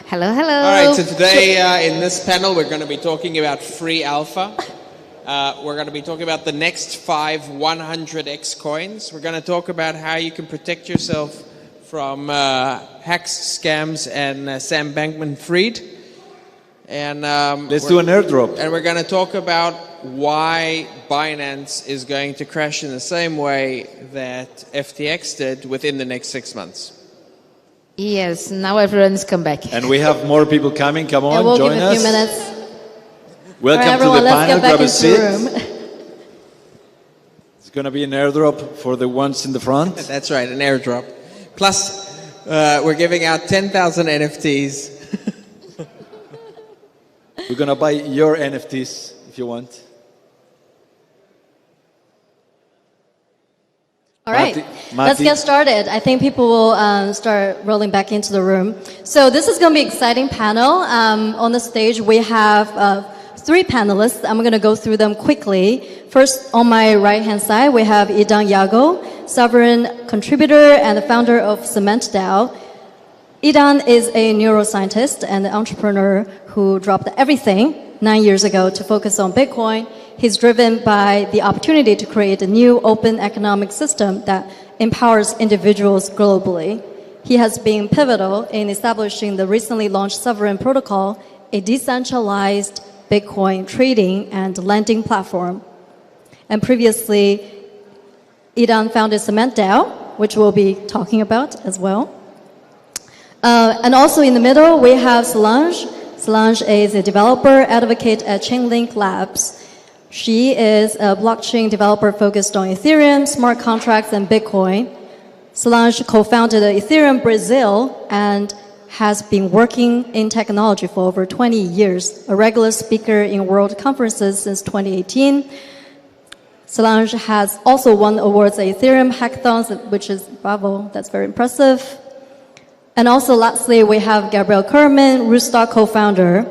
Hello, hello. All right, so today in this panel, we're going to be talking about free alpha. We're going to be talking about the next 5 100x coins. We're going to talk about how you can protect yourself from hacks, scams, and Sam Bankman-Fried. And let's do an airdrop. And we're going to talk about why Binance is going to crash in the same way that FTX did within the next 6 months. Yes, now everyone's come back. And we have more people coming. Come on, we'll join give us. a few minutes. Welcome everyone, to the panel. Grab a seat. Room. It's going to be an airdrop for the ones in the front. That's right, an airdrop. Plus, we're giving out 10,000 NFTs. We're going to buy your NFTs if you want. All right, let's get started. I think people will start rolling back into the room. So this is going to be an exciting panel. On the stage, we have 3 panelists. I'm going to go through them quickly. First, on my right-hand side, we have Edan Yago, Sovryn contributor and the founder of Cement DAO. Edan is a neuroscientist and an entrepreneur who dropped everything 9 years ago to focus on Bitcoin. He's driven by the opportunity to create a new open economic system that empowers individuals globally. He has been pivotal in establishing the recently launched Sovryn protocol, a decentralized Bitcoin trading and lending platform. And previously, Edan founded Cement DAO, which we'll be talking about as well. And also in the middle, we have Solange. Solange is a developer advocate at Chainlink Labs. She is a blockchain developer focused on Ethereum, smart contracts, and Bitcoin. Solange co-founded Ethereum Brazil and has been working in technology for over 20 years, a regular speaker in world conferences since 2018. Solange has also won awards at Ethereum hackathons, which is bravo, that's very impressive. And also lastly, we have Gabriel Kurman, Rootstock co-founder.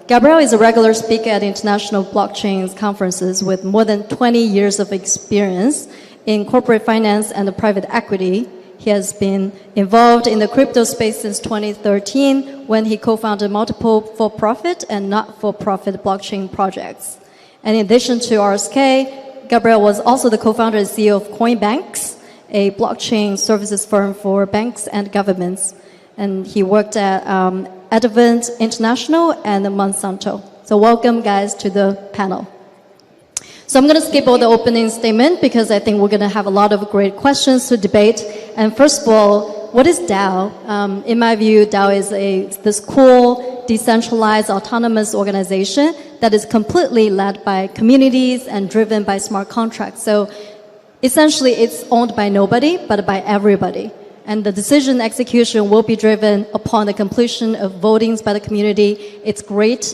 Gabriel is a regular speaker at international blockchain conferences with more than 20 years of experience in corporate finance and private equity. He has been involved in the crypto space since 2013 when he co-founded multiple for-profit and not-for-profit blockchain projects. And in addition to RSK, Gabriel was also the co-founder and CEO of Coinbanks, a blockchain services firm for banks and governments. And he worked at Advent International and Monsanto. So welcome, guys, to the panel. So I'm going to skip all the opening statement because I think we're going to have a lot of great questions to debate. And first of all, what is DAO? In my view, DAO is this cool, decentralized, autonomous organization that is completely led by communities and driven by smart contracts. So essentially, it's owned by nobody, but by everybody. And the decision execution will be driven upon the completion of votings by the community. It's great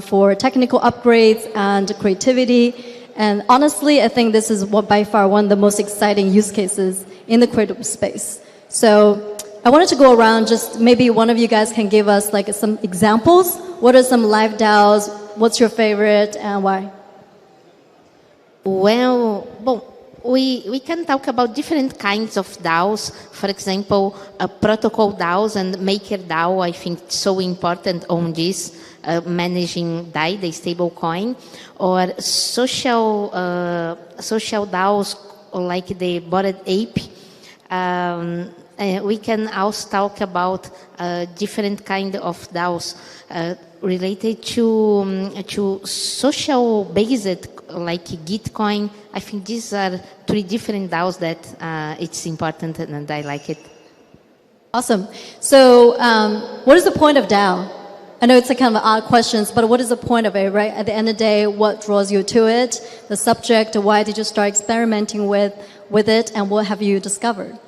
for technical upgrades and creativity. And honestly, I think this is by far one of the most exciting use cases in the crypto space. So I wanted to go around, just maybe one of you guys can give us like some examples. What are some live DAOs? What's your favorite and why? Well, we can talk about different kinds of DAOs. For example, protocol DAOs and maker DAO, I think it's so important on this, managing DAI, the stable coin, or social DAOs like the Bored Ape. We can also talk about different kind of DAOs related to social based like Gitcoin. I think these are 3 different DAOs that it's important and I like it. Awesome. So what is the point of DAO? I know it's a kind of an odd question, but what is the point of it, right? At the end of the day, what draws you to it? The subject, why did you start experimenting with it, and what have you discovered?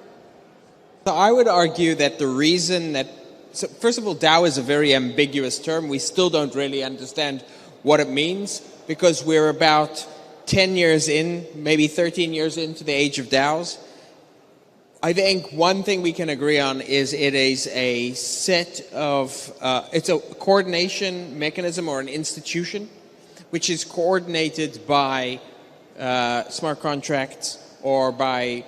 So I would argue that the reason that, so first of all, DAO is a very ambiguous term. We still don't really understand what it means because we're about 10 years in, maybe 13 years into the age of DAOs. I think one thing we can agree on is it is a set of, it's a coordination mechanism or an institution which is coordinated by smart contracts or by,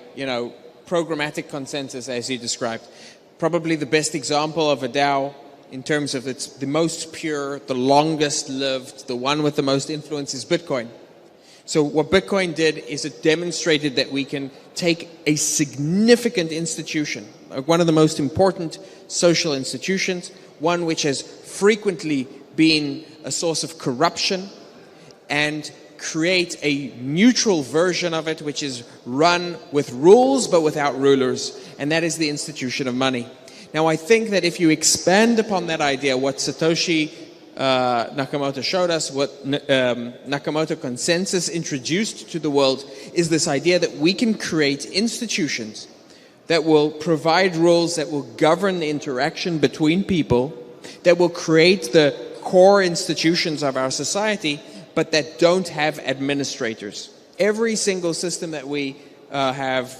programmatic consensus as you described. Probably the best example of a DAO in terms of it's the most pure, the longest lived, the one with the most influence is Bitcoin. So what Bitcoin did is it demonstrated that we can take a significant institution, like one of the most important social institutions, one which has frequently been a source of corruption, and create a neutral version of it which is run with rules but without rulers, and that is the institution of money. Now I think that if you expand upon that idea, what Satoshi Nakamoto showed us, what Nakamoto Consensus introduced to the world, is this idea that we can create institutions that will provide rules that will govern the interaction between people, that will create the core institutions of our society, but that don't have administrators. Every single system that we have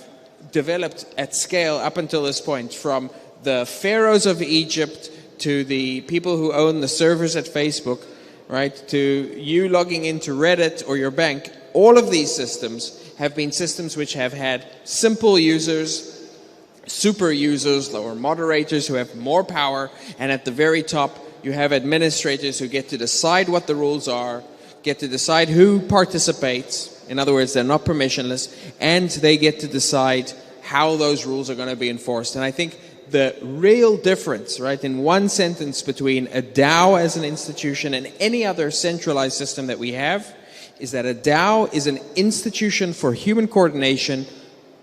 developed at scale up until this point, from the pharaohs of Egypt to the people who own the servers at Facebook, right, to you logging into Reddit or your bank, all of these systems have been systems which have had simple users, super users, or moderators who have more power, and at the very top you have administrators who get to decide what the rules are, get to decide who participates. In other words, they're not permissionless, and they get to decide how those rules are going to be enforced. And I think the real difference, right, in one sentence between a DAO as an institution and any other centralized system that we have is that a DAO is an institution for human coordination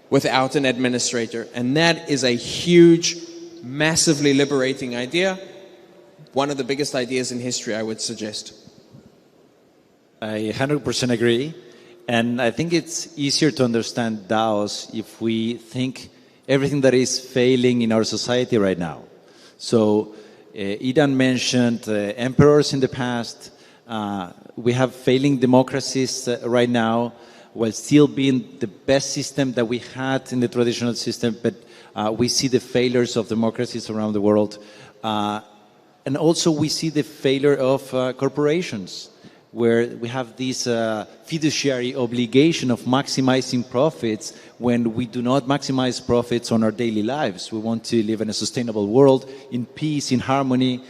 without an administrator. And that is a huge, massively liberating idea. One of the biggest ideas in history, I would suggest. I 100% agree. And I think it's easier to understand DAOs if we think everything that is failing in our society right now. So Edan mentioned emperors in the past. We have failing democracies right now, while still being the best system that we had in the traditional system, but we see the failures of democracies around the world. And also we see the failure of corporations, where we have this fiduciary obligation of maximizing profits when we do not maximize profits on our daily lives. We want to live in a sustainable world, in peace, in harmony.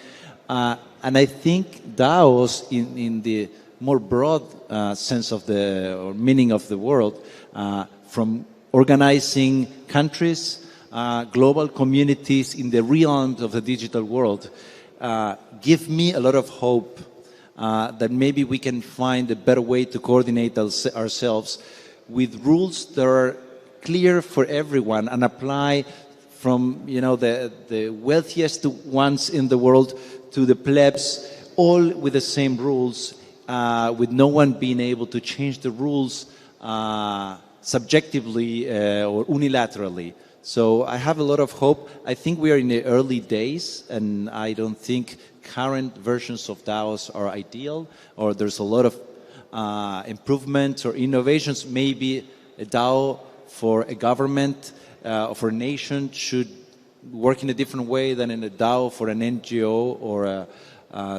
And I think DAOs, in the more broad sense of the or meaning of the word, from organizing countries, global communities in the realms of the digital world, give me a lot of hope that maybe we can find a better way to coordinate ourselves with rules that are clear for everyone and apply from, you know, the wealthiest ones in the world to the plebs, all with the same rules, with no one being able to change the rules subjectively or unilaterally. So I have a lot of hope. I think we are in the early days, and I don't think current versions of DAOs are ideal, or there's a lot of improvements or innovations. Maybe a DAO for a government, for a nation, should work in a different way than in a DAO for an NGO or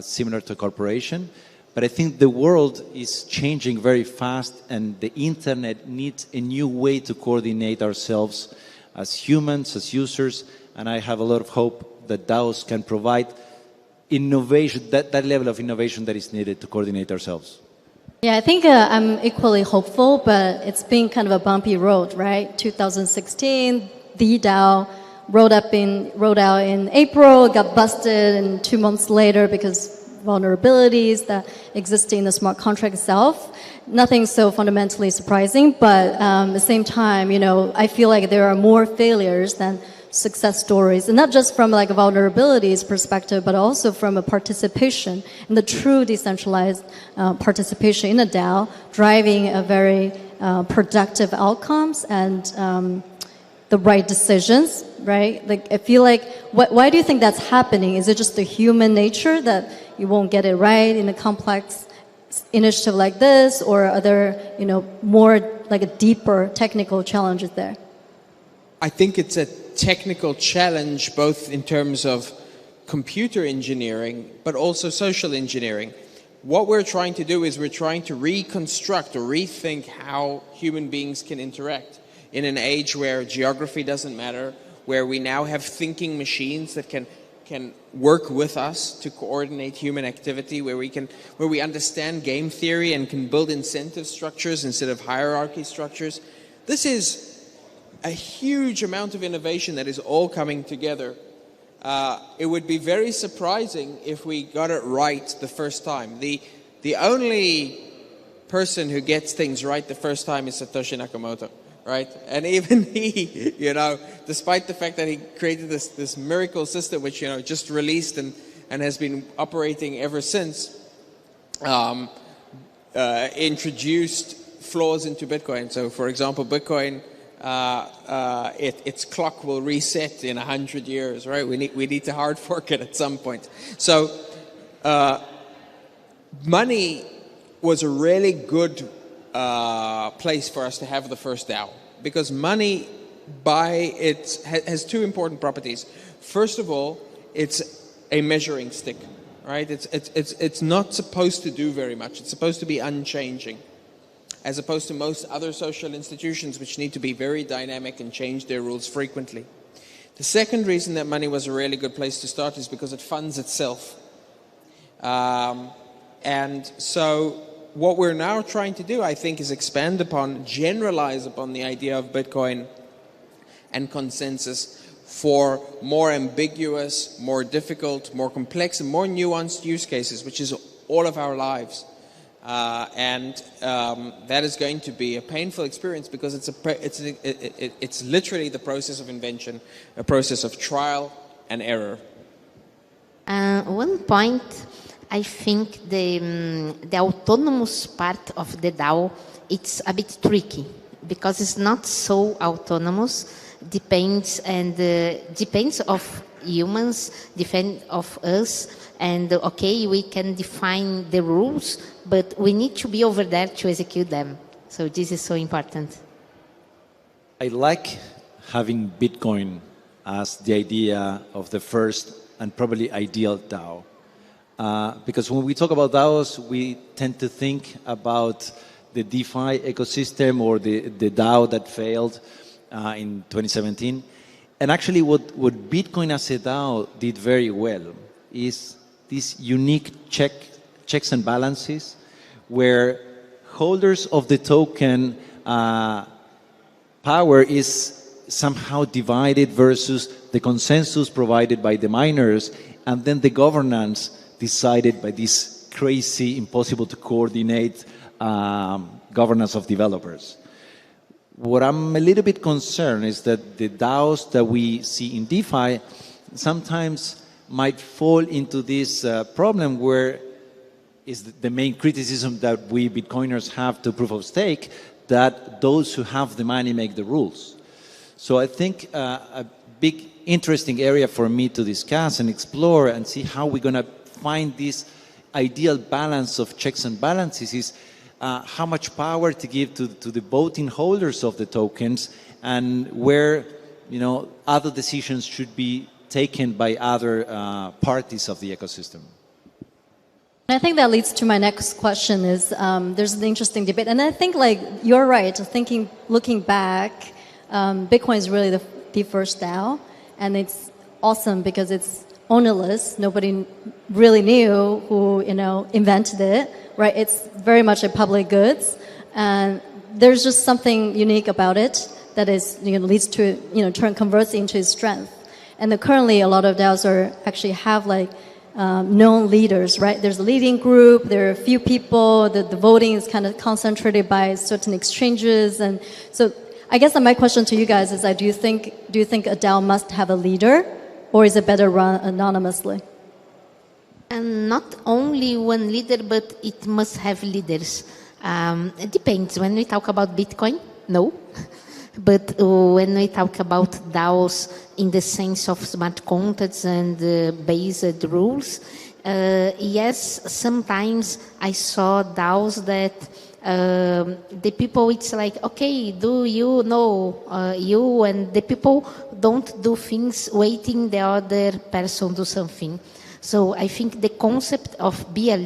similar to a corporation. But I think the world is changing very fast, and the internet needs a new way to coordinate ourselves as humans, as users, and I have a lot of hope that DAOs can provide innovation, that level of innovation that is needed to coordinate ourselves. Yeah, I think I'm equally hopeful, but it's been kind of a bumpy road, right? 2016, the DAO rolled out in April, got busted, and 2 months later because vulnerabilities that exist in the smart contract itself. Nothing so fundamentally surprising, but at the same time, you know, I feel like there are more failures than success stories, and not just from like a vulnerabilities perspective, but also from a participation and the true decentralized participation in a DAO, driving a very productive outcomes and the right decisions, right? Like, I feel like, why do you think that's happening? Is it just the human nature that you won't get it right in a complex initiative like this, or are there, you know, more like a deeper technical challenges there? I think it's a technical challenge, both in terms of computer engineering, but also social engineering. What we're trying to do is we're trying to reconstruct or rethink how human beings can interact in an age where geography doesn't matter, where we now have thinking machines that can can work with us to coordinate human activity, where we understand game theory and can build incentive structures instead of hierarchy structures. This is a huge amount of innovation that is all coming together. It would be very surprising if we got it right the first time. The only person who gets things right the first time is Satoshi Nakamoto, right? And even he, despite the fact that he created this miracle system, which, just released and has been operating ever since, introduced flaws into Bitcoin. So, for example, Bitcoin, its clock will reset in 100 years, right? We need to hard fork it at some point. So, money was a really good place for us to have the first DAO, because money has two important properties. First of all, it's a measuring stick, right? It's not supposed to do very much. It's supposed to be unchanging, as opposed to most other social institutions, which need to be very dynamic and change their rules frequently. The second reason that money was a really good place to start is because it funds itself. And so what we're now trying to do, I think, is generalize upon the idea of Bitcoin and consensus for more ambiguous, more difficult, more complex, and more nuanced use cases, which is all of our lives. And that is going to be a painful experience, because it's literally the process of invention, a process of trial and error. One point, I think the autonomous part of the DAO, it's a bit tricky, because it's not so autonomous. Depends of humans, depends of us, and okay, we can define the rules, but we need to be over there to execute them. So this is so important. I like having Bitcoin as the idea of the first and probably ideal DAO. Because when we talk about DAOs, we tend to think about the DeFi ecosystem or the DAO that failed in 2017. And actually what Bitcoin as a DAO did very well is these unique checks and balances, where holders of the token power is somehow divided versus the consensus provided by the miners, and then the governance decided by this crazy, impossible to coordinate governance of developers. What I'm a little bit concerned is that the DAOs that we see in DeFi sometimes might fall into this problem, where is the main criticism that we Bitcoiners have to proof of stake, that those who have the money make the rules. So I think a big interesting area for me to discuss and explore and see how we're going to find this ideal balance of checks and balances is how much power to give to the voting holders of the tokens, and where other decisions should be taken by other parties of the ecosystem. I think that leads to my next question is, there's an interesting debate. And I think, you're right, looking back, Bitcoin is really the first DAO. And it's awesome because it's ownerless. Nobody really knew who, invented it, right? It's very much a public goods. And there's just something unique about it that is, leads to, converts into its strength. And currently a lot of DAOs actually have known leaders, right? There's a leading group, there are a few people, the voting is kind of concentrated by certain exchanges. And so I guess my question to you guys is, do you think a DAO must have a leader, or is it better run anonymously? And not only one leader, but it must have leaders. It depends. When we talk about Bitcoin, no. But when we talk about DAOs in the sense of smart contracts and based rules, yes, sometimes I saw DAOs that the people, it's like, okay, do you know you, and the people don't do things waiting the other person do something. So I think the concept of be a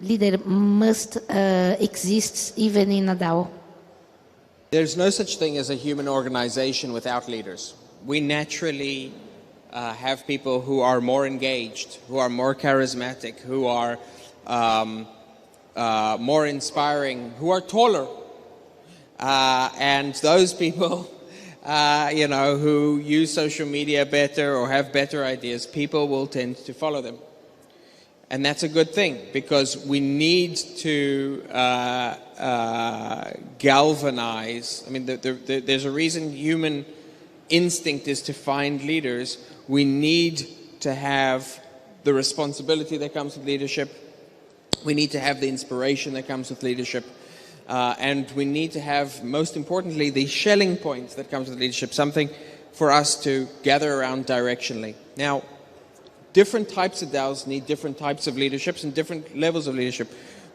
leader must exist even in a DAO. There's no such thing as a human organization without leaders. We naturally have people who are more engaged, who are more charismatic, who are more inspiring, who are taller. And those people, you know, who use social media better or have better ideas, people will tend to follow them. And that's a good thing, because we need to galvanize. I mean, there's a reason human instinct is to find leaders. We need to have the responsibility that comes with leadership. We need to have the inspiration that comes with leadership. And we need to have, most importantly, the Schelling points that comes with leadership, something for us to gather around directionally. Now, different types of DAOs need different types of leaderships and different levels of leadership.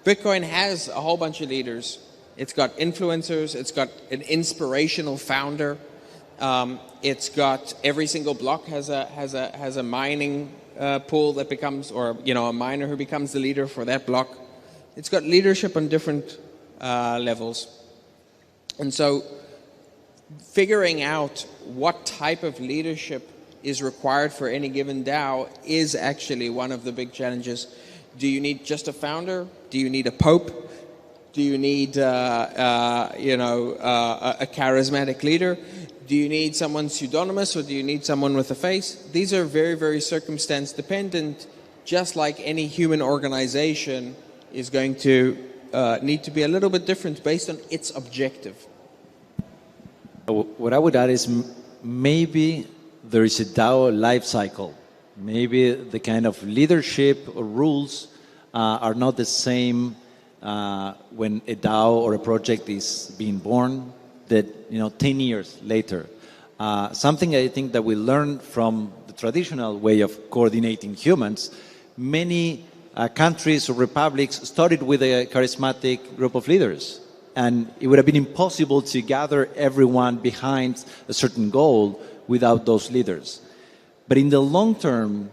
Bitcoin has a whole bunch of leaders. It's got influencers. It's got an inspirational founder. It's got every single block has a mining pool that becomes, or you know, a miner who becomes the leader for that block. It's got leadership on different levels, and so figuring out what type of leadership is required for any given DAO is actually one of the big challenges. Do you need just a founder? Do you need a pope? Do you need a charismatic leader? Do you need someone pseudonymous, or do you need someone with a face? These are very, very circumstance dependent, just like any human organization is going to need to be a little bit different based on its objective. What I would add is maybe there is a DAO life cycle. Maybe the kind of leadership or rules are not the same when a DAO or a project is being born, that 10 years later. Something I think that we learned from the traditional way of coordinating humans, many countries or republics started with a charismatic group of leaders. And it would have been impossible to gather everyone behind a certain goal without those leaders. But in the long term,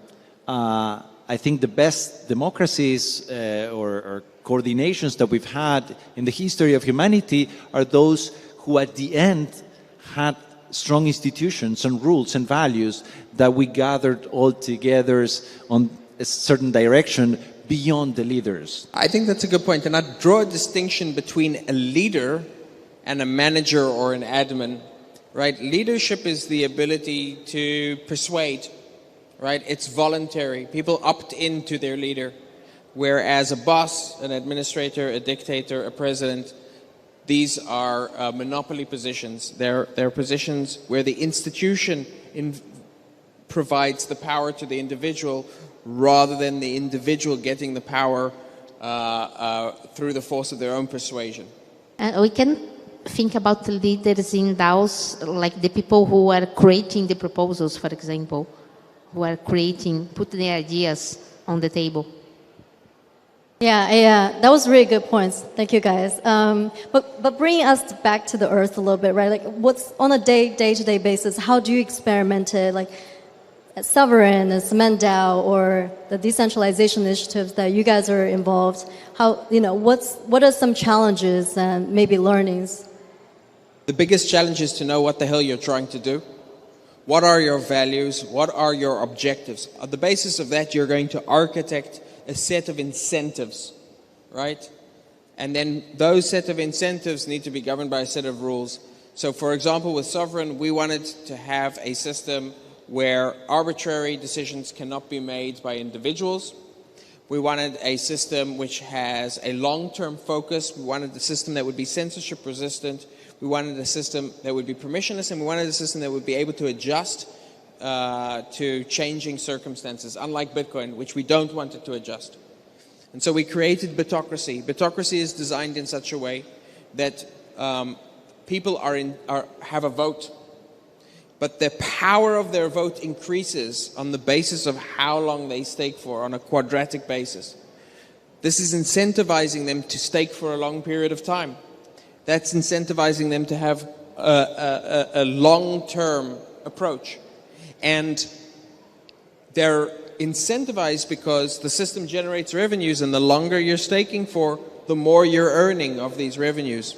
I think the best democracies or coordinations that we've had in the history of humanity are those who at the end had strong institutions and rules and values that we gathered all together on a certain direction beyond the leaders. I think that's a good point, and I'd draw a distinction between a leader and a manager or an admin, right? Leadership is the ability to persuade, right? It's voluntary. People opt into their leader, whereas a boss, an administrator, a dictator, a president, these are monopoly positions. They're positions where the institution provides the power to the individual rather than the individual getting the power through the force of their own persuasion. We can think about the leaders in DAOs, like the people who are creating the proposals, for example, who are putting their ideas on the table. Yeah, that was really good points. Thank you, guys. But bringing us back to the earth a little bit, right? Like, what's on a day-to-day basis? How do you experiment it? Like, at Sovryn, at Cement DAO, or the decentralization initiatives that you guys are involved? How what are some challenges and maybe learnings? The biggest challenge is to know what the hell you're trying to do. What are your values? What are your objectives? On the basis of that, you're going to architect a set of incentives, right? And then those set of incentives need to be governed by a set of rules. So for example, with Sovryn, we wanted to have a system where arbitrary decisions cannot be made by individuals. We wanted a system which has a long-term focus. We wanted a system that would be censorship resistant. We wanted a system that would be permissionless, and we wanted a system that would be able to adjust to changing circumstances, unlike Bitcoin, which we don't want it to adjust. And so we created Bitocracy. Bitocracy is designed in such a way that people have a vote, but the power of their vote increases on the basis of how long they stake for, on a quadratic basis. This is incentivizing them to stake for a long period of time. That's incentivizing them to have a long-term approach. And they're incentivized because the system generates revenues, and the longer you're staking for, the more you're earning of these revenues.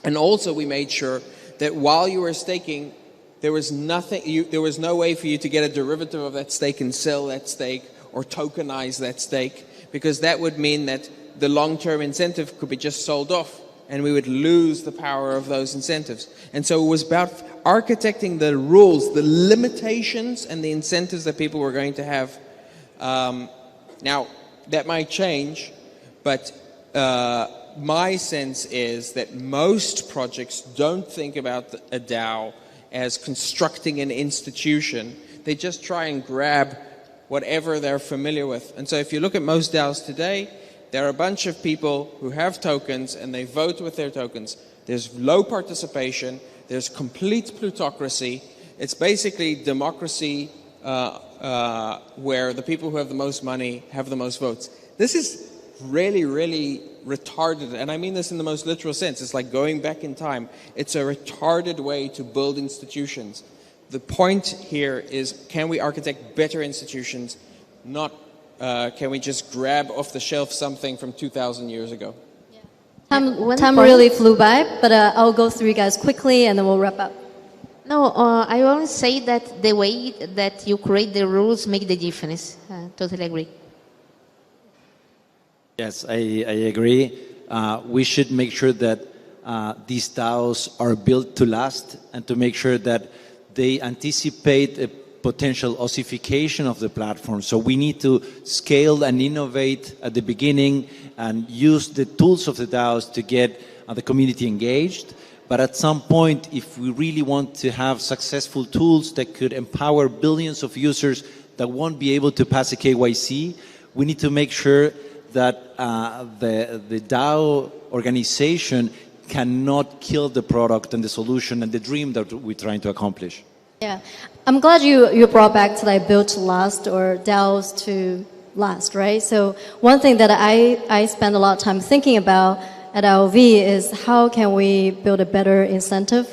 And also we made sure that while you were staking, there was nothing. There was no way for you to get a derivative of that stake and sell that stake or tokenize that stake, because that would mean that the long-term incentive could be just sold off, and we would lose the power of those incentives. And so it was about architecting the rules, the limitations, and the incentives that people were going to have. Now, that might change, but my sense is that most projects don't think about a DAO as constructing an institution. They just try and grab whatever they're familiar with. And so if you look at most DAOs today, there are a bunch of people who have tokens and they vote with their tokens. There's low participation. There's complete plutocracy. It's basically democracy where the people who have the most money have the most votes. This is really, really retarded, and I mean this in the most literal sense. It's like going back in time. It's a retarded way to build institutions. The point here is, can we architect better institutions, not can we just grab off the shelf something from 2,000 years ago? Time really flew by, but I'll go through you guys quickly and then we'll wrap up. No, I always say that the way that you create the rules make the difference. Totally agree. Yes, I agree. We should make sure that these DAOs are built to last and to make sure that they anticipate a potential ossification of the platform. So we need to scale and innovate at the beginning and use the tools of the DAOs to get the community engaged. But at some point, if we really want to have successful tools that could empower billions of users that won't be able to pass a KYC, we need to make sure that the DAO organization cannot kill the product and the solution and the dream that we're trying to accomplish. Yeah, I'm glad you brought back to like build to last or DAOs to last, right? So one thing that I spend a lot of time thinking about at IOV is how can we build a better incentive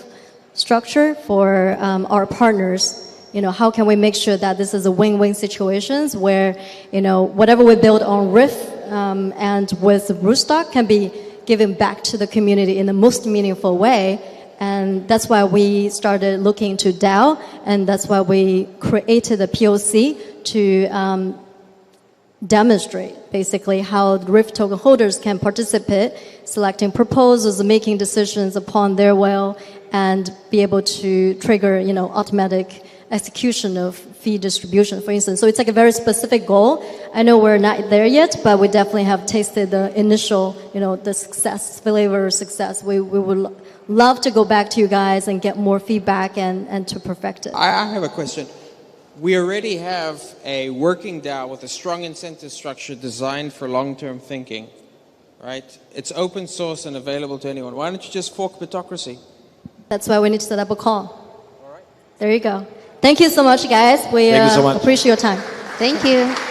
structure for our partners. You know, how can we make sure that this is a win-win situations where, you know, whatever we build on Riff and with Rootstock can be given back to the community in the most meaningful way. And that's why we started looking to DAO, and that's why we created a POC to demonstrate basically how Riff token holders can participate, selecting proposals, making decisions upon their will, and be able to trigger, you know, automatic execution of fee distribution, for instance. So it's like a very specific goal. I know we're not there yet, but we definitely have tasted the initial, you know, the success, flavor of success. We would love to go back to you guys and get more feedback and to perfect it. I have a question. We already have a working DAO with a strong incentive structure designed for long-term thinking, right? It's open source and available to anyone. Why don't you just fork plutocracy? That's why we need to set up a call. All right. There you go. Thank you so much, guys. We Thank you so much. appreciate your time. Thank you.